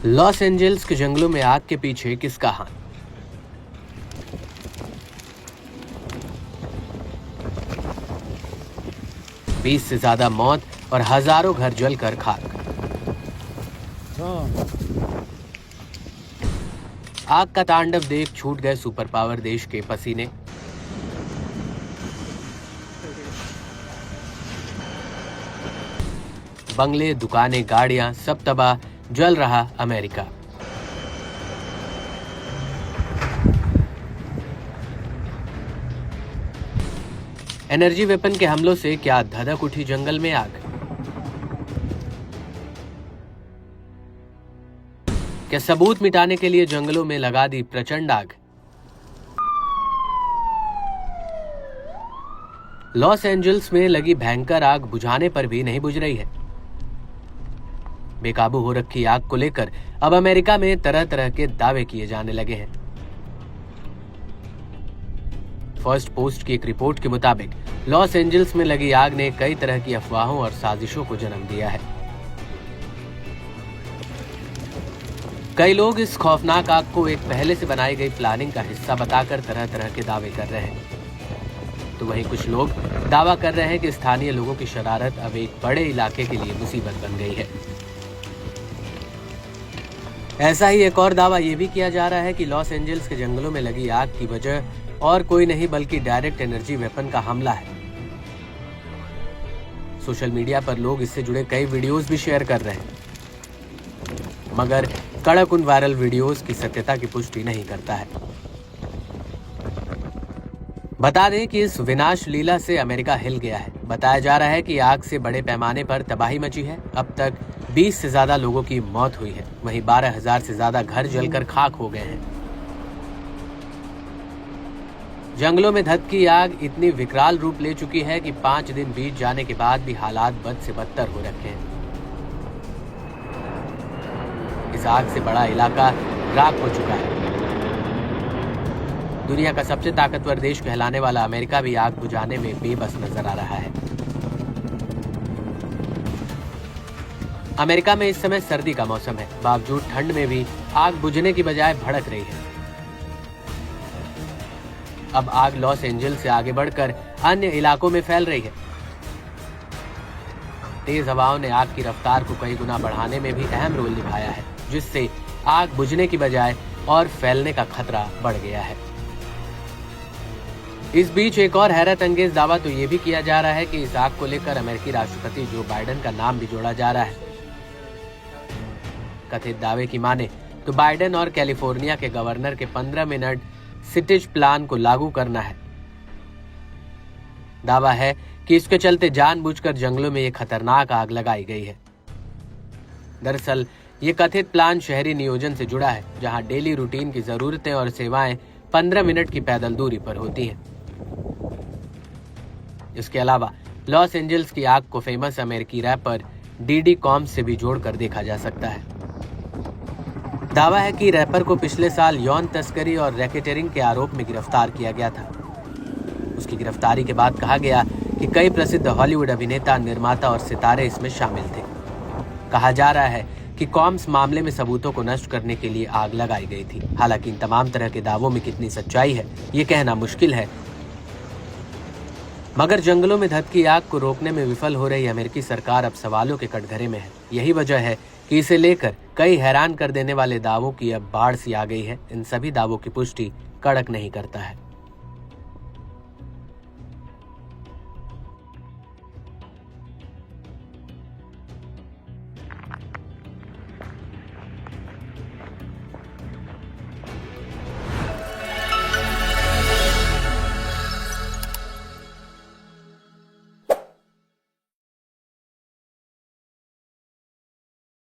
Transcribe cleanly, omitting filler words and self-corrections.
Los Angeles के जंगलों में आग के पीछे किसका हाथ? बीस से ज्यादा मौत और हजारों घर जलकर खाक। आग का तांडव देख छूट गए सुपर पावर देश के पसीने। बंगले, दुकानें, गाड़ियां सब तबाह, जल रहा अमेरिका। एनर्जी वेपन के हमलों से क्या धधक उठी जंगल में आग? क्या सबूत मिटाने के लिए जंगलों में लगा दी प्रचंड आग? लॉस एंजल्स में लगी भयंकर आग बुझाने पर भी नहीं बुझ रही है। बेकाबू हो रखी आग को लेकर अब अमेरिका में तरह तरह के दावे किए जाने लगे हैं। फर्स्ट पोस्ट की एक रिपोर्ट के मुताबिक लॉस एंजल्स में लगी आग ने कई तरह की अफवाहों और साजिशों को जन्म दिया है। कई लोग इस खौफनाक आग को एक पहले से बनाई गई प्लानिंग का हिस्सा बताकर तरह तरह के दावे कर रहे हैं, तो वहीं कुछ लोग दावा कर रहे हैं कि स्थानीय लोगों की शरारत अब एक बड़े इलाके के लिए मुसीबत बन गई है। ऐसा ही एक और दावा यह भी किया जा रहा है कि लॉस एंजल्स के जंगलों में लगी आग की वजह और कोई नहीं बल्कि डायरेक्ट एनर्जी वेपन का हमला है। सोशल मीडिया पर लोग इससे जुड़े कई वीडियोस भी शेयर कर रहे हैं, मगर कड़क उन वायरल वीडियोस की सत्यता की पुष्टि नहीं करता है। बता दें कि इस विनाश लीला से अमेरिका हिल गया है। बताया जा रहा है कि आग से बड़े पैमाने पर तबाही मची है। अब तक 20 से ज्यादा लोगों की मौत हुई है, वहीं 12,000 से ज्यादा घर जलकर खाक हो गए हैं। जंगलों में धधकी आग इतनी विकराल रूप ले चुकी है कि 5 दिन बीत जाने के बाद भी हालात बद से बदतर हो रखे हैं। इस आग से बड़ा इलाका राख हो चुका है। दुनिया का सबसे ताकतवर देश कहलाने वाला अमेरिका भी आग बुझाने में बेबस नजर आ रहा है। अमेरिका में इस समय सर्दी का मौसम है, बावजूद ठंड में भी आग बुझने की बजाय भड़क रही है। अब आग लॉस एंजल्स से आगे बढ़कर अन्य इलाकों में फैल रही है। तेज हवाओं ने आग की रफ्तार को कई गुना बढ़ाने में भी अहम रोल निभाया है, जिससे आग बुझने की बजाय और फैलने का खतरा बढ़ गया है। इस बीच एक और हैरत अंगेज दावा तो ये भी किया जा रहा है कि इस आग को लेकर अमेरिकी राष्ट्रपति जो बाइडेन का नाम भी जोड़ा जा रहा है। कथित दावे की माने तो बाइडेन और कैलिफोर्निया के गवर्नर के 15 मिनट सिटेज प्लान को लागू करना है। दावा है कि इसके चलते जानबूझकर जंगलों में ये खतरनाक आग लगाई गई है। दरअसल ये कथित प्लान शहरी नियोजन से जुड़ा है, जहां डेली रूटीन की जरूरतें और सेवाएं 15 मिनट की पैदल दूरी पर होती हैं। इसके अलावा लॉस एंजल्स की आग को फेमस अमेरिकी रैपर डीडी कॉम्स से भी जोड़कर देखा जा सकता है। दावा है कि रैपर को पिछले साल यौन तस्करी और रैकेटरिंग के आरोप में गिरफ्तार किया गया था। उसकी गिरफ्तारी के बाद कहा गया कि कई प्रसिद्ध हॉलीवुड अभिनेता, निर्माता और सितारे इसमें शामिल थे। कहा जा रहा है कि कॉम्स मामले में सबूतों को नष्ट करने के लिए आग लगाई गई थी। हालांकि इन तमाम तरह के दावों में कितनी सच्चाई है ये कहना मुश्किल है, मगर जंगलों में धधकी आग को रोकने में विफल हो रही अमेरिकी सरकार अब सवालों के कटघरे में है। यही वजह है कि इसे लेकर कई हैरान कर देने वाले दावों की अब बाढ़ सी आ गई है। इन सभी दावों की पुष्टि कड़क नहीं करता है।